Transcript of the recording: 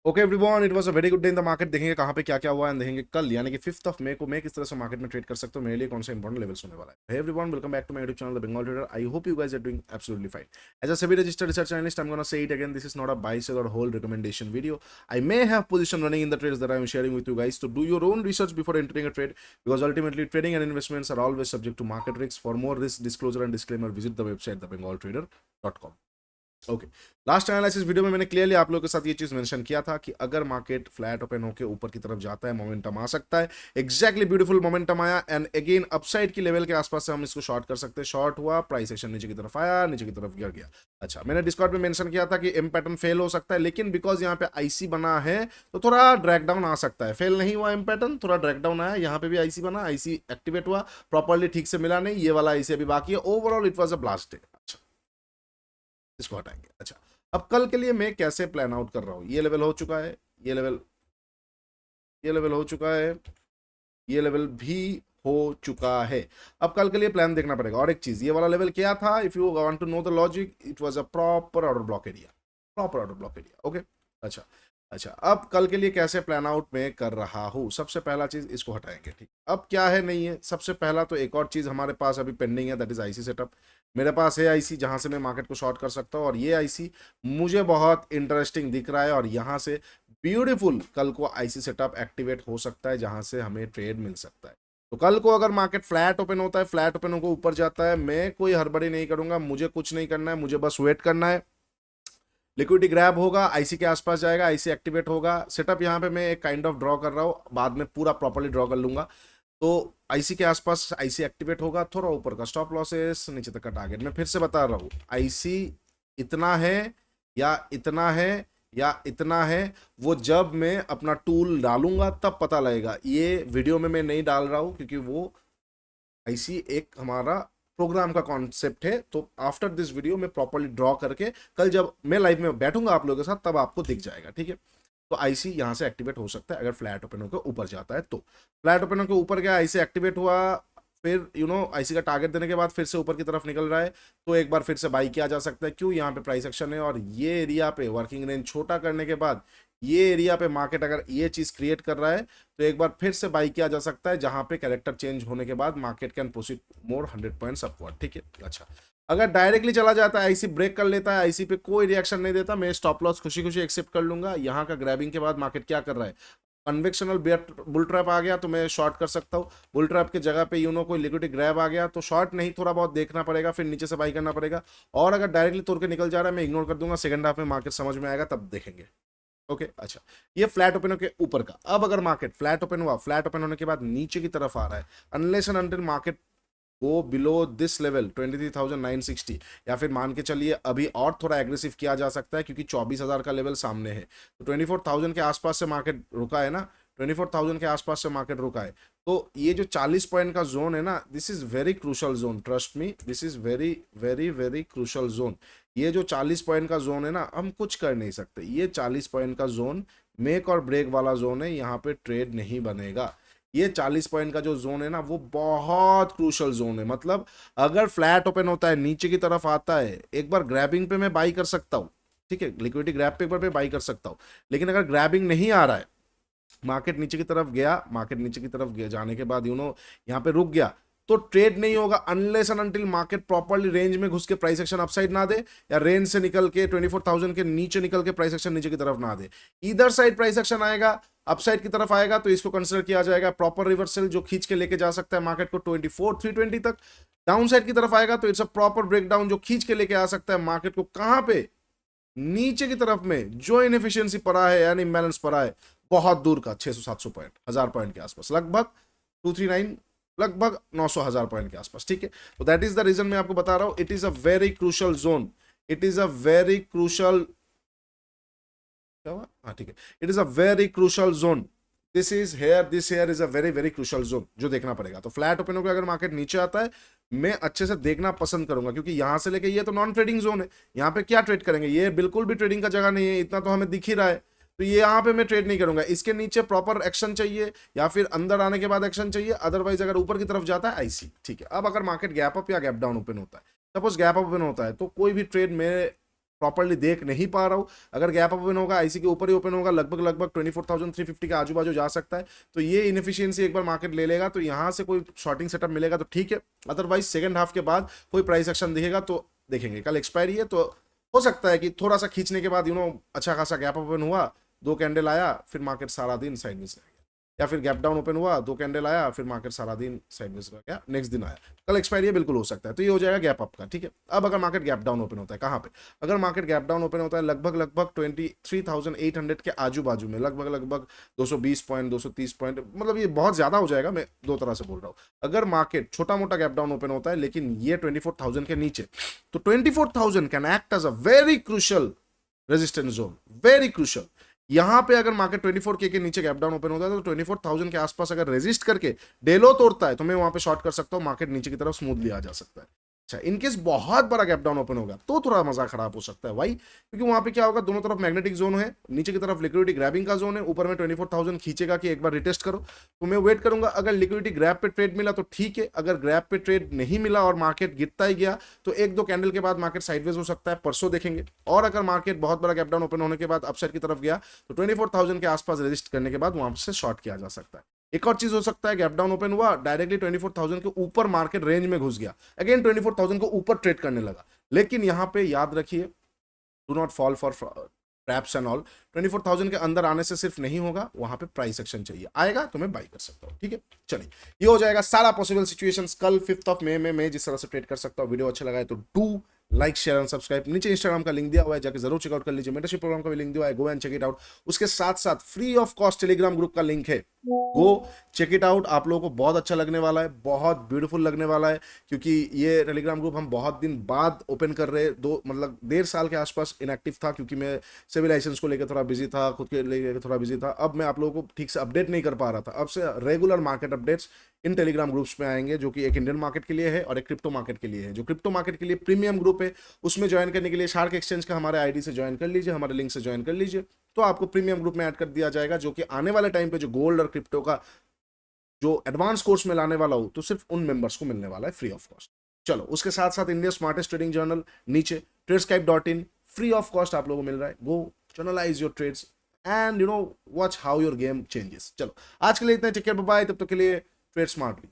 Okay everyone, it was a very good day in the market. देखेंगे कहाँ पे क्या क्या हुआ है, देखेंगे कल यानी कि 5 मई को मैं किस तरह से मार्केट में ट्रेड कर सकता हूँ, मेरे लिए कौन सा इंपॉर्टेंट लेवल्स होने वाला है। Hey everyone, welcome back to my YouTube channel the Bengal trader. I hope you guys are doing absolutely fine. As a SEBI registered research analyst, I'm gonna say it again, this is not a buy sell or hold recommendation video. I may have position running in the trades that I am sharing with you guys, so do your own research before entering a trade, because ultimately trading and investments are always subject to market risks. For more risk disclosure and disclaimer, visit the website thebengaltrader.com. Okay, last analysis video में मैंने clearly आप लोगों के साथ ये चीज mention किया था कि अगर मार्केट फ्लैट ओपन होकर ऊपर की तरफ जाता है, मोमेंटम आ सकता है। एग्जैक्टली ब्यूटीफुल मोमेंटम आया एंड अगेन अपसाइड की लेवल के आसपास से हम इसको शॉर्ट कर सकते हैं। शॉर्ट हुआ, प्राइस एक्शन नीचे की तरफ आया, नीचे की तरफ गिर गया। अच्छा, मैंने डिस्कॉर्ड में मेंशन किया था कि एम पैटर्न फेल हो सकता है, लेकिन बिकॉज यहाँ पे आईसी बना है तो थोड़ा ड्रैग डाउन आ सकता है। फेल नहीं हुआ एम पैटर्न, थोड़ा ड्रैग डाउन आया। यहाँ पे भी आईसी बना, आईसी एक्टिवेट हुआ, प्रॉपरली ठीक से मिला नहीं, ये वाला आईसी अभी बाकी है। Overall it was a blast day. अच्छा, इसको हटाएंगे। अच्छा, अब कल के लिए मैं कैसे प्लान आउट कर रहा हूं। ये लेवल हो चुका है, ये लेवल हो चुका है, ये लेवल भी हो चुका है। अब कल के लिए प्लान देखना पड़ेगा। और एक चीज, ये वाला लेवल क्या था, if you want to know the logic, it was a proper order block area, proper order block area. Okay, अच्छा अच्छा, अब कल के लिए कैसे प्लान आउट मैं कर रहा हूं। सबसे पहला चीज इसको हटाएंगे। ठीक, अब क्या है नहीं है, सबसे पहला तो एक और चीज हमारे पास अभी पेंडिंग है, दैट इज आईसी सेटअप। मेरे पास है आईसी जहां से मैं मार्केट को शॉर्ट कर सकता हूं, और ये आईसी मुझे बहुत इंटरेस्टिंग दिख रहा है, और यहां से ब्यूटीफुल कल को आईसी सेटअप एक्टिवेट हो सकता है जहां से हमें ट्रेड मिल सकता है। तो कल को अगर मार्केट फ्लैट ओपन होता है, फ्लैट ओपन होकर ऊपर जाता है, मैं कोई हड़बड़ी नहीं करूंगा, मुझे कुछ नहीं करना है, मुझे बस वेट करना है। लिक्विडिटी ग्रैब होगा, आईसी के आसपास जाएगा, आईसी एक्टिवेट होगा। सेटअप यहाँ पे मैं एक काइंड ऑफ ड्रॉ कर रहा हूँ, बाद में पूरा प्रॉपर्ली ड्रॉ कर लूंगा। तो आईसी के आसपास आईसी एक्टिवेट होगा, थोड़ा ऊपर का स्टॉप लॉसेस, नीचे तक का टारगेट। मैं फिर से बता रहा हूँ, आईसी इतना है या इतना है या इतना है, वो जब मैं अपना टूल डालूंगा तब पता लगेगा। ये वीडियो में मैं नहीं डाल रहा हूँ क्योंकि वो आईसी एक हमारा प्रोग्राम का कॉन्सेप्ट है। तो आफ्टर दिस वीडियो मैं प्रॉपर्ली ड्रॉ करके कल जब मैं लाइव में बैठूंगा आप लोगों के साथ, तब आपको दिख जाएगा। ठीक है, तो आईसी यहां से एक्टिवेट हो सकता है अगर फ्लैट ओपन होकर ऊपर जाता है। तो फ्लैट ओपन होकर ऊपर गया, आईसी एक्टिवेट हुआ, फिर आईसी का टारगेट देने के बाद फिर से ऊपर की तरफ निकल रहा है, तो एक बार फिर से बाई किया जा सकता है। क्यों, यहाँ पे प्राइस एक्शन है, और ये एरिया पे वर्किंग रेंज छोटा करने के बाद ये एरिया पे मार्केट अगर ये चीज क्रिएट कर रहा है, तो एक बार फिर से बाई किया जा सकता है, जहां पे कैरेक्टर चेंज होने के बाद market can proceed more 100 points upward. ठीक है, अच्छा, अगर डायरेक्टली चला जाता है, आईसी ब्रेक कर लेता है, आईसी पे कोई रिएक्शन नहीं देता, मैं स्टॉप लॉस खुशी खुशी एक्सेप्ट कर लूंगा। यहाँ का ग्रैबिंग के बाद मार्केट क्या कर रहा है, कन्वेक्शनल बुल ट्रैप आ गया तो मैं शॉर्ट कर सकता हूँ। बुल ट्रैप की जगह पे कोई लिक्विडिटी ग्रैब आ गया तो शॉर्ट नहीं, थोड़ा बहुत देखना पड़ेगा, फिर नीचे से बाई करना पड़ेगा। और अगर डायरेक्टली तोड़ के निकल जा रहा है, मैं इग्नोर कर दूंगा। सेकंड हाफ में मार्केट समझ में आएगा, तब देखेंगे। ओके, अच्छा, ये फ्लैट ओपन के ऊपर का। अब अगर मार्केट फ्लैट ओपन हुआ, फ्लैट ओपन होने के बाद नीचे की तरफ आ रहा है, unless and until market go below this level 23,960, या फिर मान के चलिए अभी और थोड़ा एग्रेसिव किया जा सकता है क्योंकि 24,000 का लेवल सामने है। तो 24,000 के आसपास से मार्केट रुका है ना, 24,000 के आसपास से मार्केट रुका है। तो ये जो 40 पॉइंट का जोन है ना, this is very crucial zone, trust me, this is very very very crucial zone. ये जो 40 पॉइंट का जोन है ना, हम कुछ कर नहीं सकते। ये 40 पॉइंट का जोन मेक और ब्रेक वाला जोन है, यहाँ पे ट्रेड नहीं बनेगा। ये 40 पॉइंट का जो जोन है ना, वो बहुत क्रूशल जोन है। मतलब अगर फ्लैट ओपन होता है, नीचे की तरफ आता है, एक बार ग्रैबिंग पे मैं बाई कर सकता हूँ। ठीक है, लिक्विडिटी ग्रैब पे एक बार पे बाई कर सकता हूँ। लेकिन अगर ग्रैबिंग नहीं आ रहा है, मार्केट नीचे की तरफ गया, मार्केट नीचे की तरफ गया, जाने के बाद यहाँ पे रुक गया, तो ट्रेड नहीं होगा unless and until market properly range में घुस के प्राइस एक्शन अपसाइड ना दे, या रेंज से निकल के 24,000 के नीचे निकल के प्राइस एक्शन नीचे की तरफ ना दे। इधर साइड प्राइस एक्शन आएगा, अपसाइड की तरफ आएगा, तो इसको कंसिडर किया जाएगा प्रॉपर रिवर्सल, जो खींच के लेके जा सकता है मार्केट को 24,320 तक। डाउन साइड की तरफ आएगा तो इट्स अ प्रॉपर ब्रेकडाउन, जो खींच के लेके आ सकता है मार्केट को कहां पे, नीचे की तरफ में, जो इनएफिशिएंसी पड़ा है यानी इम्बैलेंस पड़ा है बहुत दूर का, 600-700 पॉइंट, 1000 पॉइंट के आसपास, लगभग 239, लगभग 900-1000 पॉइंट के आसपास। ठीक है, तो दैट इज द रीजन मैं आपको बता रहा हूं, it is a very crucial zone, it is a very crucial, क्या हुआ, हाँ ठीक है, it is a very crucial zone. This here is a very very crucial zone, जो देखना पड़ेगा। तो फ्लैट ओपन होकर अगर मार्केट नीचे आता है, मैं अच्छे से देखना पसंद करूंगा, क्योंकि यहां से लेके ये तो नॉन ट्रेडिंग जोन है, यहाँ पे क्या ट्रेड करेंगे, ये बिल्कुल भी ट्रेडिंग का जगह नहीं है, इतना तो हमें दिख ही रहा है। तो ये यहाँ पे मैं ट्रेड नहीं करूंगा, इसके नीचे प्रॉपर एक्शन चाहिए, या फिर अंदर आने के बाद एक्शन चाहिए, अदरवाइज अगर ऊपर की तरफ जाता है आईसी। ठीक है, अब अगर मार्केट गैप अप या गैप डाउन ओपन होता है, सपोज गैप अप ओपन होता है, तो कोई भी ट्रेड में प्रॉपर्ली देख नहीं पा रहा हूँ। अगर गैप ओपन होगा आईसी के ऊपर ही ओपन होगा, लगभग 24,350 के आजू बाजू जा सकता है, तो ये इनएफिशिएंसी एक बार मार्केट ले लेगा तो यहाँ से कोई शॉर्टिंग सेटअप मिलेगा तो ठीक है, अदरवाइज सेकंड हाफ के बाद कोई प्राइस एक्शन दिखेगा तो देखेंगे। कल एक्सपायरी है तो हो सकता है कि थोड़ा सा खींचने के बाद अच्छा खासा गैप ओपन हुआ, 2 कैंडल आया, फिर मार्केट सारा दिन साइडवेज रह गया, या फिर गैप डाउन ओपन हुआ, 2 कैंडल आया, फिर मार्केट सारा दिन साइडवेज रह गया, नेक्स्ट दिन आया, कल एक्सपायरी है, बिल्कुल हो सकता है। तो ये हो जाएगा गैप अप का, ठीक है। अब अगर मार्केट गैप डाउन ओपन होता है कहाँ पे, अगर मार्केट गैप डाउन ओपन होता है लगभग 23,800 के आजू बाजू में, लगभग 220 पॉइंट 230 पॉइंट, मतलब ये बहुत ज्यादा हो जाएगा, मैं दो तरह से बोल रहा हूँ। अगर मार्केट छोटा मोटा गैप डाउन ओपन होता है लेकिन ये 24,000 के नीचे, तो 24,000 can act as a very crucial resistance zone, very crucial. यहां पे अगर मार्केट 24K के नीचे गैप डाउन ओपन होता है तो 24,000 के आसपास अगर रेजिस्ट करके डेलो तोड़ता है तो मैं वहां पे शॉर्ट कर सकता हूं, मार्केट नीचे की तरफ स्मूथली आ जा सकता है। अच्छा, इनकेस बहुत बड़ा गैप डाउन ओपन होगा तो थोड़ा मजा खराब हो सकता है भाई, क्योंकि वहां पे क्या होगा, दोनों तरफ मैग्नेटिक जोन है, नीचे की तरफ लिक्विडिटी ग्रैबिंग का जोन है, ऊपर में 24,000 खींचेगा कि एक बार रिटेस्ट करो, तो मैं वेट करूंगा। अगर लिक्विडिटी ग्रैब पे ट्रेड मिला तो ठीक है, अगर ग्रैब पे ट्रेड नहीं मिला और मार्केट गिरता ही गया तो 1-2 कैंडल के बाद मार्केट साइडवेज हो सकता है, परसों देखेंगे। और अगर मार्केट बहुत बड़ा गैप डाउन ओपन होने के बाद अपसाइड की तरफ गया तो 24,000 के आसपास रजिस्ट करने के बाद वहां से शॉर्ट किया जा सकता है। एक और चीज हो सकता है, गैप डाउन ओपन हुआ, डायरेक्टली 24,000 के ऊपर मार्केट रेंज में घुस गया, अगेन 24,000 को ऊपर ट्रेड करने लगा, लेकिन यहां पे याद रखिए, do not fall for traps and all. 24,000 के अंदर आने से सिर्फ नहीं होगा, वहां पे प्राइस एक्शन चाहिए, आएगा तो मैं बाई कर सकता हूं, ठीक है। चलिए, ये हो जाएगा सारा पॉसिबल सिचुएशंस कल 5 मई में मैं जिस तरह से ट्रेड कर सकता हूं। वीडियो अच्छा लगा है तो do like share and subscribe. नीचे इंस्टाग्राम का लिंक दिया हुआ है, जाके जरूर चेकआउट कर लीजिए। मेंटरशिप प्रोग्राम का भी लिंक दिया हुआ है, go and check it out. उसके साथ साथ free of cost Telegram group का लिंक है, गो चेक इट आउट। आप लोगों को बहुत अच्छा लगने वाला है, बहुत ब्यूटीफुल लगने वाला है, क्योंकि ये टेलीग्राम ग्रुप हम बहुत दिन बाद ओपन कर रहे हैं, 1.5 साल के आसपास इनएक्टिव था, क्योंकि मैं सिविल लाइसेंस को लेकर थोड़ा बिजी था, खुद के लेकर थोड़ा बिजी था। अब मैं आप लोगों को ठीक से अपडेट नहीं कर पा रहा था, अब से regular market updates in Telegram groups में आएंगे, जो कि एक इंडियन मार्केट के लिए है और एक क्रिप्टो मार्केट के लिए है। जो क्रिप्टो मार्केट के लिए प्रीमियम ग्रुप है, उसमें ज्वाइन करने के लिए शार्क एक्सचेंज का हमारे आईडी से ज्वाइन कर लीजिए, हमारे लिंक से ज्वाइन कर लीजिए, तो आपको प्रीमियम ग्रुप में ऐड कर दिया जाएगा, जो कि आने वाले टाइम पे जो गोल्ड और क्रिप्टो का जो एडवांस कोर्स में लाने वाला हूं, तो सिर्फ उन मेंबर्स को मिलने वाला है फ्री ऑफ कॉस्ट। चलो, उसके साथ साथ इंडिया स्मार्टेस्ट ट्रेडिंग जर्नल नीचे tradeSkype.in फ्री ऑफ कॉस्ट आप लोगों को मिल रहा है। Go channelise your trades and watch how your game changes. चलो, आज के लिए इतना, टेक केयर, बाय बाय, तब तक के लिए ट्रेड स्मार्टली।